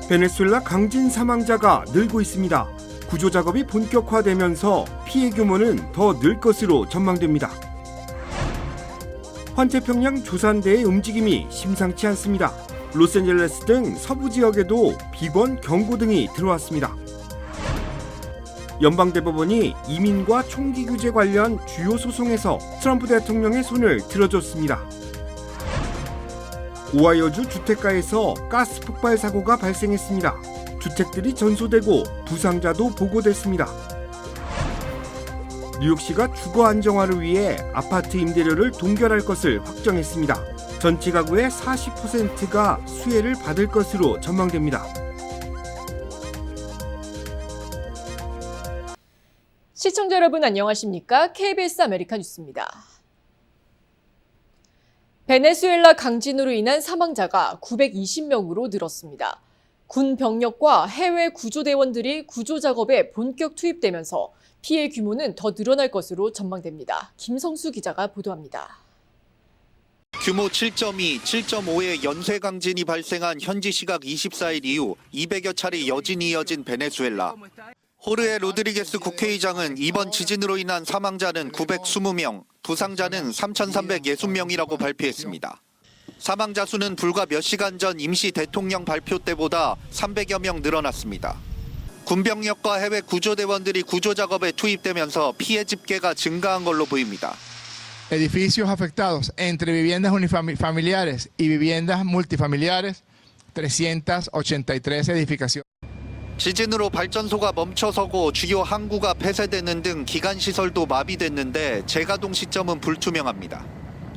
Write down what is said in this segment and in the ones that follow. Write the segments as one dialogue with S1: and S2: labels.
S1: 베네수엘라 강진 사망자가 늘고 있습니다. 구조 작업이 본격화되면서 피해 규모는 더 늘 것으로 전망됩니다. 환태평양 조산대의 움직임이 심상치 않습니다. 로스앤젤레스 등 서부 지역에도 비건 경고 등이 들어왔습니다. 연방대법원이 이민과 총기 규제 관련 주요 소송에서 트럼프 대통령의 손을 들어줬습니다. 오하이오주 주택가에서 가스 폭발 사고가 발생했습니다. 주택들이 전소되고 부상자도 보고됐습니다. 뉴욕시가 주거 안정화를 위해 아파트 임대료를 동결할 것을 확정했습니다. 전체 가구의 40%가 수혜를 받을 것으로 전망됩니다.
S2: 시청자 여러분 안녕하십니까? KBS 아메리카 뉴스입니다. 베네수엘라 강진으로 인한 사망자가 920명으로 늘었습니다. 군 병력과 해외 구조대원들이 구조 작업에 본격 투입되면서 피해 규모는 더 늘어날 것으로 전망됩니다. 김성수 기자가 보도합니다.
S3: 규모 7.2, 7.5의 연쇄 강진이 발생한 현지 시각 24일 이후 200여 차례 여진이 이어진 베네수엘라. 호르헤 로드리게스 국회의장은 이번 지진으로 인한 사망자는 920명, 부상자는 3,360명이라고 발표했습니다. 사망자 수는 불과 몇 시간 전 임시 대통령 발표 때보다 300여 명 늘어났습니다. 군병력과 해외 구조대원들이 구조 작업에 투입되면서 피해 집계가 증가한 걸로 보입니다.
S4: Edificios afectados entre viviendas unifamiliares y viviendas multifamiliares, 383 edificaciones.
S3: 지진으로 발전소가 멈춰서고 주요 항구가 폐쇄되는 등 기간 시설도 마비됐는데 재가동 시점은 불투명합니다.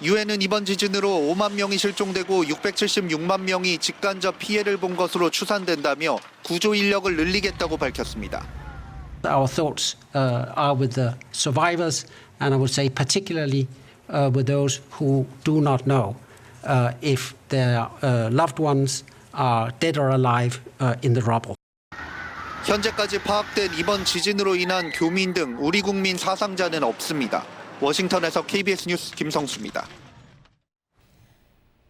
S3: 유엔은 이번 지진으로 5만 명이 실종되고 676만 명이 직간접 피해를 본 것으로 추산된다며 구조 인력을 늘리겠다고 밝혔습니다.
S5: Our thoughts are with the survivors, and I would say particularly with those who do not know if their loved ones are dead or alive in the rubble.
S3: 현재까지 파악된 이번 지진으로 인한 교민 등 우리 국민 사상자는 없습니다. 워싱턴에서 KBS 뉴스 김성수입니다.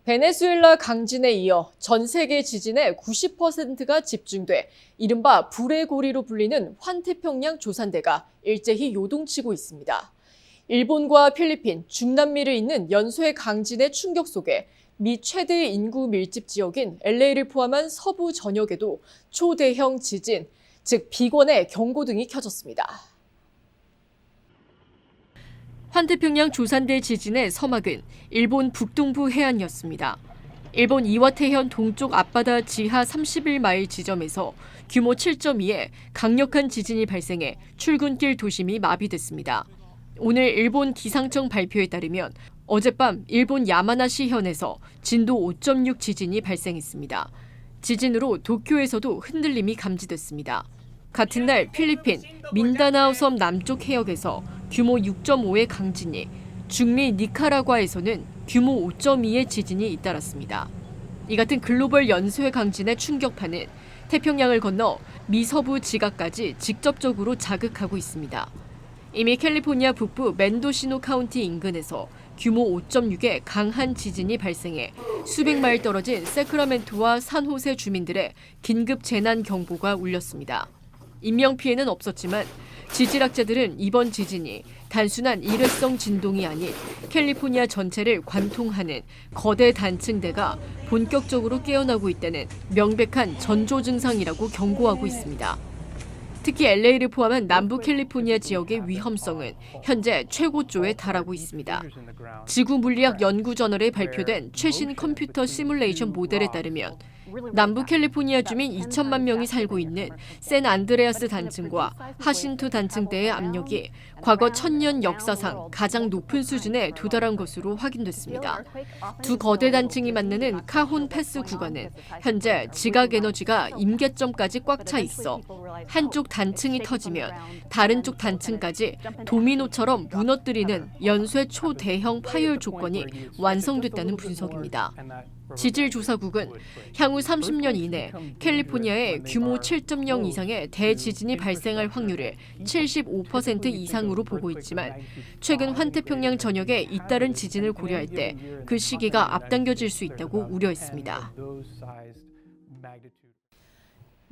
S2: 베네수엘라 강진에 이어 전 세계 지진의 90%가 집중돼 이른바 불의 고리로 불리는 환태평양 조산대가 일제히 요동치고 있습니다. 일본과 필리핀, 중남미를 잇는 연쇄 강진의 충격 속에 미 최대 인구 밀집 지역인 LA를 포함한 서부 전역에도 초대형 지진, 즉 비권의 경고등이 켜졌습니다. 환태평양 조산대 지진의 서막은 일본 북동부 해안이었습니다. 일본 이와테현 동쪽 앞바다 지하 31마일 지점에서 규모 7.2의 강력한 지진이 발생해 출근길 도심이 마비됐습니다. 오늘 일본 기상청 발표에 따르면 어젯밤 일본 야마나시현에서 진도 5.6 지진이 발생했습니다. 지진으로 도쿄에서도 흔들림이 감지됐습니다. 같은 날 필리핀 민다나오 섬 남쪽 해역에서 규모 6.5의 강진이, 중미 니카라과에서는 규모 5.2의 지진이 잇따랐습니다. 이 같은 글로벌 연쇄 강진의 충격파는 태평양을 건너 미 서부 지각까지 직접적으로 자극하고 있습니다. 이미 캘리포니아 북부 멘도시노 카운티 인근에서 규모 5.6의 강한 지진이 발생해 수백 마일 떨어진 세크라멘토와 산호세 주민들의 긴급 재난 경보가 울렸습니다. 인명피해는 없었지만 지질학자들은 이번 지진이 단순한 일회성 진동이 아닌 캘리포니아 전체를 관통하는 거대 단층대가 본격적으로 깨어나고 있다는 명백한 전조 증상이라고 경고하고 있습니다. 특히 LA를 포함한 남부 캘리포니아 지역의 위험성은 현재 최고조에 달하고 있습니다. 지구물리학 연구저널에 발표된 최신 컴퓨터 시뮬레이션 모델에 따르면 남부 캘리포니아 주민 2천만 명이 살고 있는 샌안드레아스 단층과 하신토 단층대의 압력이 과거 1000년 역사상 가장 높은 수준에 도달한 것으로 확인됐습니다. 두 거대 단층이 만나는 카혼 패스 구간은 현재 지각 에너지가 임계점까지 꽉 차 있어 한쪽 단층이 터지면 다른 쪽 단층까지 도미노처럼 무너뜨리는 연쇄 초대형 파열 조건이 완성됐다는 분석입니다. 지질조사국은 향후 30년 이내 캘리포니아에 규모 7.0 이상의 대지진이 발생할 확률을 75% 이상으로 보고 있지만 최근 환태평양 전역에 잇따른 지진을 고려할 때 그 시기가 앞당겨질 수 있다고 우려했습니다.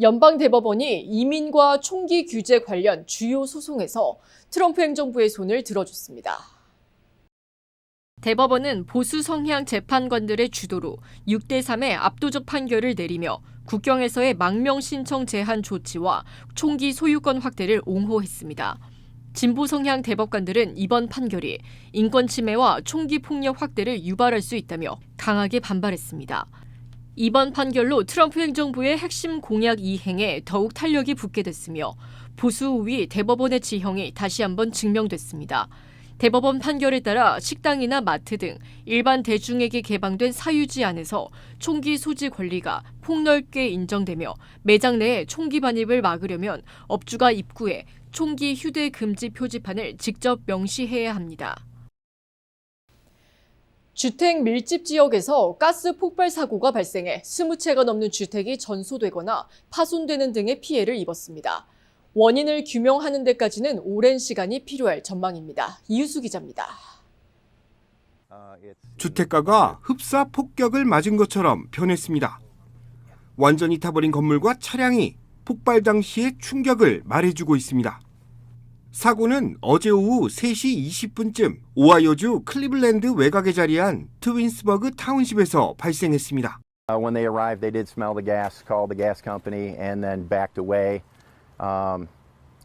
S2: 연방대법원이 이민과 총기 규제 관련 주요 소송에서 트럼프 행정부의 손을 들어줬습니다. 대법원은 보수 성향 재판관들의 주도로 6대3의 압도적 판결을 내리며 국경에서의 망명 신청 제한 조치와 총기 소유권 확대를 옹호했습니다. 진보 성향 대법관들은 이번 판결이 인권 침해와 총기 폭력 확대를 유발할 수 있다며 강하게 반발했습니다. 이번 판결로 트럼프 행정부의 핵심 공약 이행에 더욱 탄력이 붙게 됐으며 보수 우위 대법원의 지형이 다시 한번 증명됐습니다. 대법원 판결에 따라 식당이나 마트 등 일반 대중에게 개방된 사유지 안에서 총기 소지 권리가 폭넓게 인정되며 매장 내에 총기 반입을 막으려면 업주가 입구에 총기 휴대 금지 표지판을 직접 명시해야 합니다. 주택 밀집 지역에서 가스 폭발 사고가 발생해 20채가 넘는 주택이 전소되거나 파손되는 등의 피해를 입었습니다. 원인을 규명하는 데까지는 오랜 시간이 필요할 전망입니다. 이유수 기자입니다.
S1: 주택가가 흡사 폭격을 맞은 것처럼 변했습니다. 완전히 타버린 건물과 차량이 폭발 당시의 충격을 말해주고 있습니다. 사고는 어제 오후 3시 20분쯤 오하이오주 클리블랜드 외곽에 자리한 트윈스버그 타운십에서 발생했습니다.
S6: When they arrived, they did smell the gas, called the gas company, and then backed away.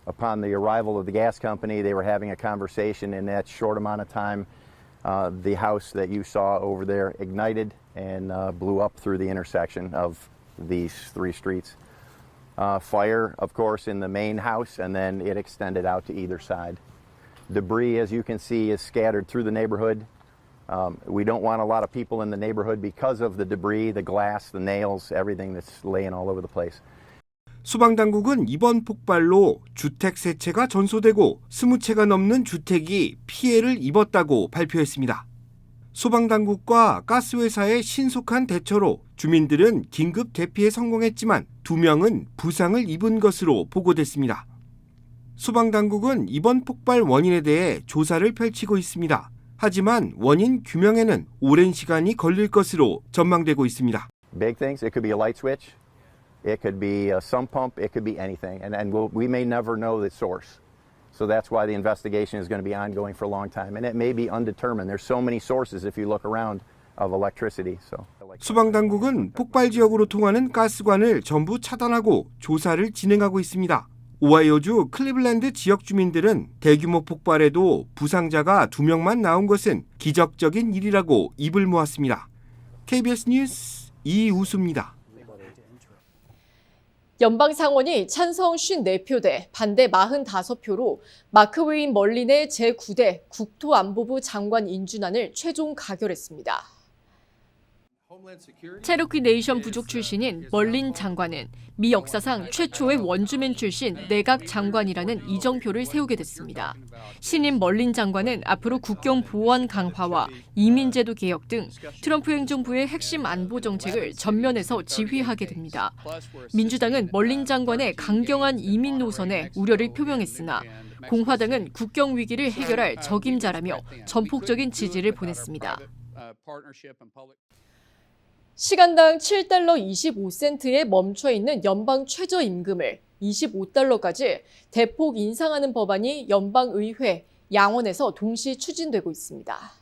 S6: Upon the arrival of the gas company, they were having a conversation. In that short amount of time, the house that you saw over there ignited and blew up through the intersection of these three streets. Fire, of course, in the main house, and then it extended out to either side. Debris, as you can see, is scattered through the neighborhood. We don't want a lot of people in the neighborhood because of the debris, the glass, the nails, everything that's laying all over the place.
S1: 소방당국은 이번 폭발로 주택 3채가 전소되고 20채가 넘는 주택이 피해를 입었다고 발표했습니다. 소방당국과 가스회사의 신속한 대처로 주민들은 긴급 대피에 성공했지만 2명은 부상을 입은 것으로 보고됐습니다. 소방당국은 이번 폭발 원인에 대해 조사를 펼치고 있습니다. 하지만 원인 규명에는 오랜 시간이 걸릴 것으로 전망되고 있습니다.
S6: Big things, it could be a light switch, it could be a sump pump, it could be anything, and we may never know the source. So that's why the investigation is going to be ongoing for a long time, and it may be undetermined. There's so many sources if you look around of electricity.
S1: 소방당국은 폭발 지역으로 통하는 가스관을 전부 차단하고 조사를 진행하고 있습니다. 오하이오주 클리블랜드 지역 주민들은 대규모 폭발에도 부상자가 2명만 나온 것은 기적적인 일이라고 입을 모았습니다. KBS 뉴스 이우수입니다.
S2: 연방상원이 찬성 54표 대 반대 45표로 마크웨인 멀린의 제9대 국토안보부 장관 인준안을 최종 가결했습니다. 체로키 네이션 부족 출신인 멀린 장관은 미 역사상 최초의 원주민 출신 내각 장관이라는 이정표를 세우게 됐습니다. 신임 멀린 장관은 앞으로 국경 보안 강화와 이민제도 개혁 등 트럼프 행정부의 핵심 안보 정책을 전면에서 지휘하게 됩니다. 민주당은 멀린 장관의 강경한 이민 노선에 우려를 표명했으나 공화당은 국경 위기를 해결할 적임자라며 전폭적인 지지를 보냈습니다. 시간당 7달러 25센트에 멈춰 있는 연방 최저임금을 25달러까지 대폭 인상하는 법안이 연방의회, 양원에서 동시 추진되고 있습니다.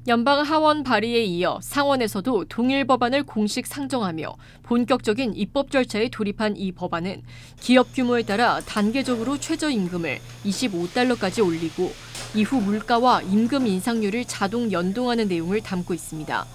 S2: 연방 하원 발의에 이어 상원에서도 동일 법안을 공식 상정하며 본격적인 입법 절차에 돌입한 이 법안은 기업 규모에 따라 단계적으로 최저임금을 25달러까지 올리고 이후 물가와 임금 인상률을 자동 연동하는 내용을 담고 있습니다.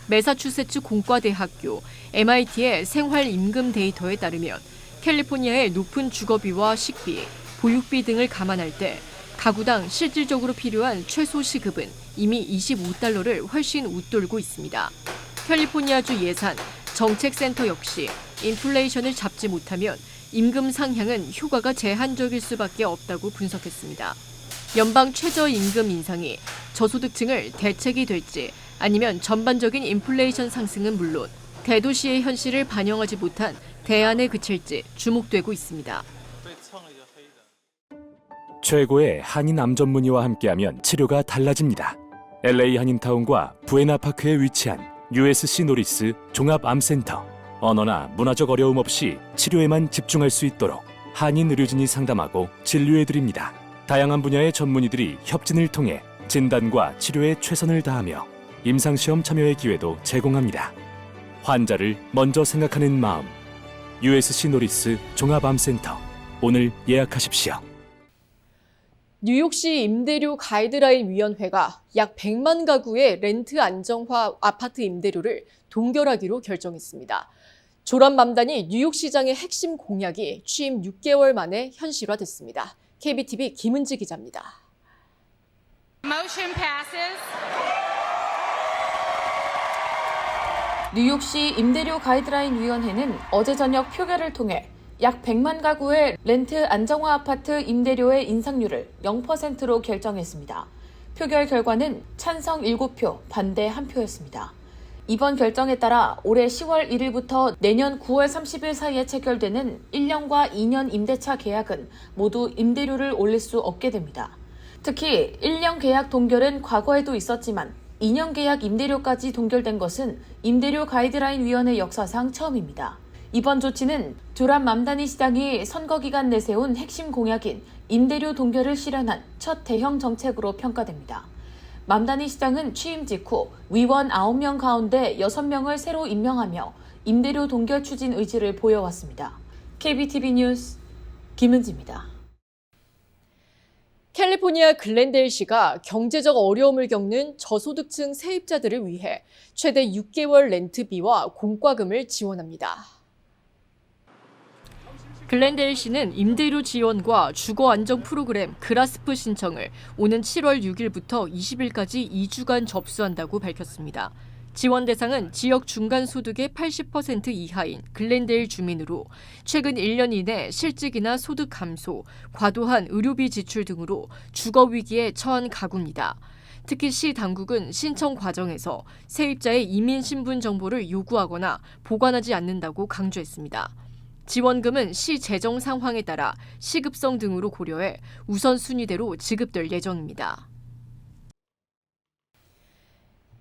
S2: 매사추세츠 공과대학교 MIT의 생활임금 데이터에 따르면 캘리포니아의 높은 주거비와 식비, 보육비 등을 감안할 때 가구당 실질적으로 필요한 최소 시급은 이미 25달러를 훨씬 웃돌고 있습니다. 캘리포니아주 예산 정책센터 역시 인플레이션을 잡지 못하면 임금 상향은 효과가 제한적일 수밖에 없다고 분석했습니다. 연방 최저임금 인상이 저소득층을 대책이 될지 아니면 전반적인 인플레이션 상승은 물론 대도시의 현실을 반영하지 못한 대안에 그칠지 주목되고 있습니다.
S7: 최고의 한인 암 전문의와 함께하면 치료가 달라집니다. LA 한인타운과 부에나파크에 위치한 USC 노리스 종합암센터. 언어나 문화적 어려움 없이 치료에만 집중할 수 있도록 한인 의료진이 상담하고 진료해드립니다. 다양한 분야의 전문의들이 협진을 통해 진단과 치료에 최선을 다하며 임상시험 참여의 기회도 제공합니다. 환자를 먼저 생각하는 마음. USC 노리스 종합암센터. 오늘 예약하십시오.
S2: 뉴욕시 임대료 가이드라인 위원회가 약 100만 가구의 렌트 안정화 아파트 임대료를 동결하기로 결정했습니다. 조란 맘다니 뉴욕시장의 핵심 공약이 취임 6개월 만에 현실화됐습니다. KBTV 김은지 기자입니다.
S8: Motion passes.
S9: 뉴욕시 임대료 가이드라인 위원회는 어제 저녁 표결을 통해 약 100만 가구의 렌트 안정화 아파트 임대료의 인상률을 0%로 결정했습니다. 표결 결과는 찬성 7표, 반대 1표였습니다. 이번 결정에 따라 올해 10월 1일부터 내년 9월 30일 사이에 체결되는 1년과 2년 임대차 계약은 모두 임대료를 올릴 수 없게 됩니다. 특히 1년 계약 동결은 과거에도 있었지만 2년 계약 임대료까지 동결된 것은 임대료 가이드라인 위원회 역사상 처음입니다. 이번 조치는 조란 맘다니 시장이 선거 기간 내세운 핵심 공약인 임대료 동결을 실현한 첫 대형 정책으로 평가됩니다. 맘다니 시장은 취임 직후 위원 9명 가운데 6명을 새로 임명하며 임대료 동결 추진 의지를 보여왔습니다. KBTV 뉴스 김은지입니다.
S2: 캘리포니아 글렌데일시가 경제적 어려움을 겪는 저소득층 세입자들을 위해 최대 6개월 렌트비와 공과금을 지원합니다. 글렌데일시는 임대료 지원과 주거 안정 프로그램 그라스프 신청을 오는 7월 6일부터 20일까지 2주간 접수한다고 밝혔습니다. 지원 대상은 지역 중간 소득의 80% 이하인 글렌데일 주민으로 최근 1년 이내 실직이나 소득 감소, 과도한 의료비 지출 등으로 주거 위기에 처한 가구입니다. 특히 시 당국은 신청 과정에서 세입자의 이민 신분 정보를 요구하거나 보관하지 않는다고 강조했습니다. 지원금은 시 재정 상황에 따라 시급성 등으로 고려해 우선순위대로 지급될 예정입니다.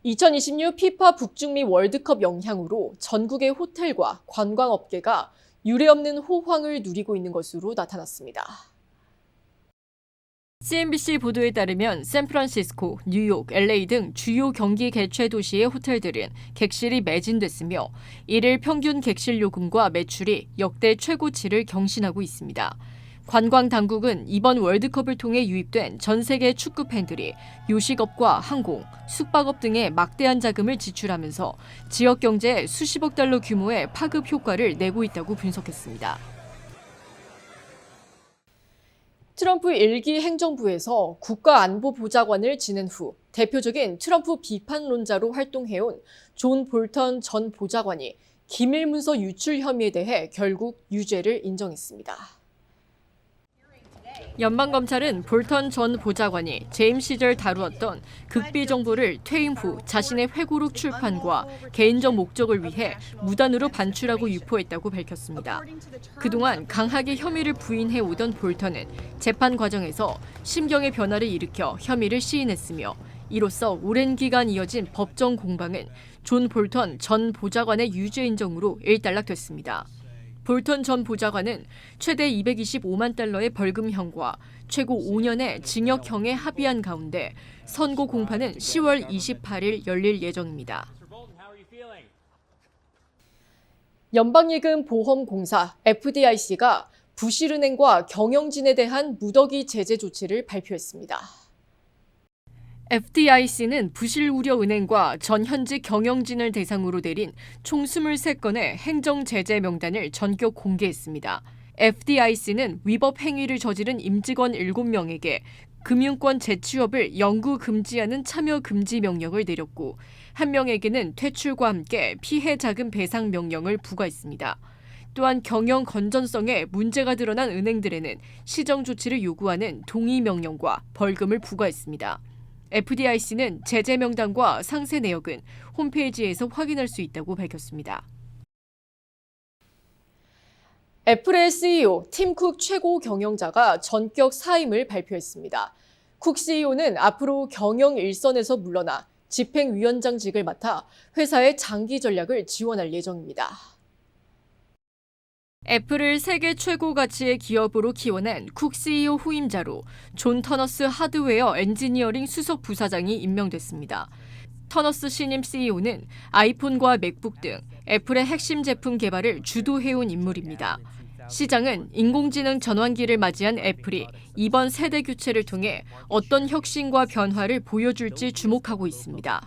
S2: 2026 피파 북중미 월드컵 영향으로 전국의 호텔과 관광업계가 유례없는 호황을 누리고 있는 것으로 나타났습니다. CNBC 보도에 따르면 샌프란시스코, 뉴욕, LA 등 주요 경기 개최 도시의 호텔들은 객실이 매진됐으며 이를 평균 객실 요금과 매출이 역대 최고치를 경신하고 있습니다. 관광 당국은 이번 월드컵을 통해 유입된 전 세계 축구 팬들이 요식업과 항공, 숙박업 등에 막대한 자금을 지출하면서 지역 경제에 수십억 달러 규모의 파급 효과를 내고 있다고 분석했습니다. 트럼프 1기 행정부에서 국가안보보좌관을 지낸 후 대표적인 트럼프 비판론자로 활동해온 존 볼턴 전 보좌관이 기밀문서 유출 혐의에 대해 결국 유죄를 인정했습니다. 연방검찰은 볼턴 전 보좌관이 재임 시절 다루었던 극비 정보를 퇴임 후 자신의 회고록 출판과 개인적 목적을 위해 무단으로 반출하고 유포했다고 밝혔습니다. 그동안 강하게 혐의를 부인해 오던 볼턴은 재판 과정에서 심경의 변화를 일으켜 혐의를 시인했으며 이로써 오랜 기간 이어진 법정 공방은 존 볼턴 전 보좌관의 유죄 인정으로 일단락됐습니다. 볼턴 전 보좌관은 최대 225만 달러의 벌금형과 최고 5년의 징역형에 합의한 가운데 선고 공판은 10월 28일 열릴 예정입니다. 연방예금보험공사 FDIC가 부실은행과 경영진에 대한 무더기 제재 조치를 발표했습니다. FDIC는 부실 우려 은행과 전 현직 경영진을 대상으로 내린 총 23건의 행정 제재 명단을 전격 공개했습니다. FDIC는 위법 행위를 저지른 임직원 7명에게 금융권 재취업을 영구 금지하는 참여 금지 명령을 내렸고 1명에게는 퇴출과 함께 피해 자금 배상 명령을 부과했습니다. 또한 경영 건전성에 문제가 드러난 은행들에는 시정 조치를 요구하는 동의 명령과 벌금을 부과했습니다. FDIC는 제재 명단과 상세 내역은 홈페이지에서 확인할 수 있다고 밝혔습니다. 애플의 CEO 팀 쿡 최고 경영자가 전격 사임을 발표했습니다. 쿡 CEO는 앞으로 경영 일선에서 물러나 집행위원장직을 맡아 회사의 장기 전략을 지원할 예정입니다. 애플을 세계 최고 가치의 기업으로 키워낸 쿡 CEO 후임자로 존 터너스 하드웨어 엔지니어링 수석 부사장이 임명됐습니다. 터너스 신임 CEO는 아이폰과 맥북 등 애플의 핵심 제품 개발을 주도해온 인물입니다. 시장은 인공지능 전환기를 맞이한 애플이 이번 세대 교체를 통해 어떤 혁신과 변화를 보여줄지 주목하고 있습니다.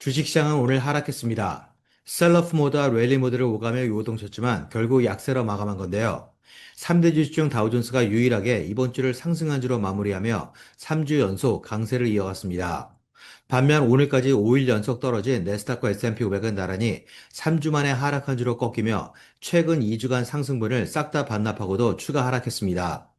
S8: 주식시장은 오늘 하락했습니다. 셀러프 모드와 랠리 모드를 오가며 요동쳤지만 결국 약세로 마감한 건데요. 3대 주식 중 다우존스가 유일하게 이번 주를 상승한 주로 마무리하며 3주 연속 강세를 이어갔습니다. 반면 오늘까지 5일 연속 떨어진 내스닥과 S&P 500은 나란히 3주 만에 하락한 주로 꺾이며 최근 2주간 상승분을 싹 다 반납하고도 추가 하락했습니다.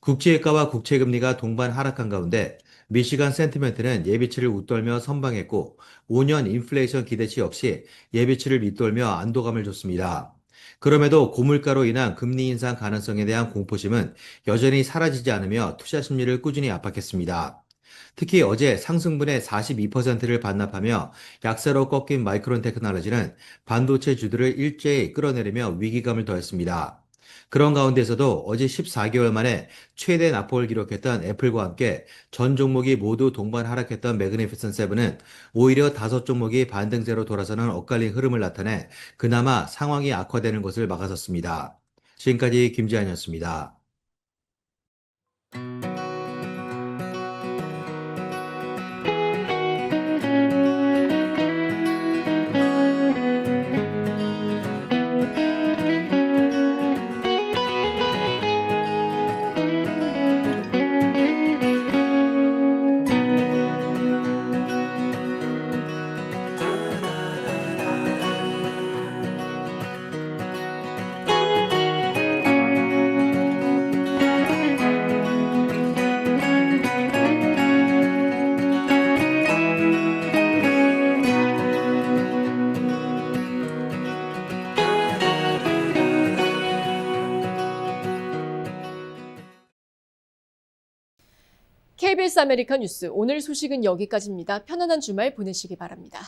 S8: 국제유가와 국채금리가 동반 하락한 가운데 미시간 센티멘트는 예비치를 웃돌며 선방했고 5년 인플레이션 기대치 역시 예비치를 밑돌며 안도감을 줬습니다. 그럼에도 고물가로 인한 금리 인상 가능성에 대한 공포심은 여전히 사라지지 않으며 투자 심리를 꾸준히 압박했습니다. 특히 어제 상승분의 42%를 반납하며 약세로 꺾인 마이크론 테크놀로지는 반도체 주들을 일제히 끌어내리며 위기감을 더했습니다. 그런 가운데서도 어제 14개월 만에 최대 낙폭을 기록했던 애플과 함께 전 종목이 모두 동반 하락했던 매그니피센트 세븐은 오히려 5종목이 반등세로 돌아서는 엇갈린 흐름을 나타내 그나마 상황이 악화되는 것을 막아섰습니다. 지금까지 김지한이었습니다.
S2: KBS 아메리카 뉴스 오늘 소식은 여기까지입니다. 편안한 주말 보내시기 바랍니다.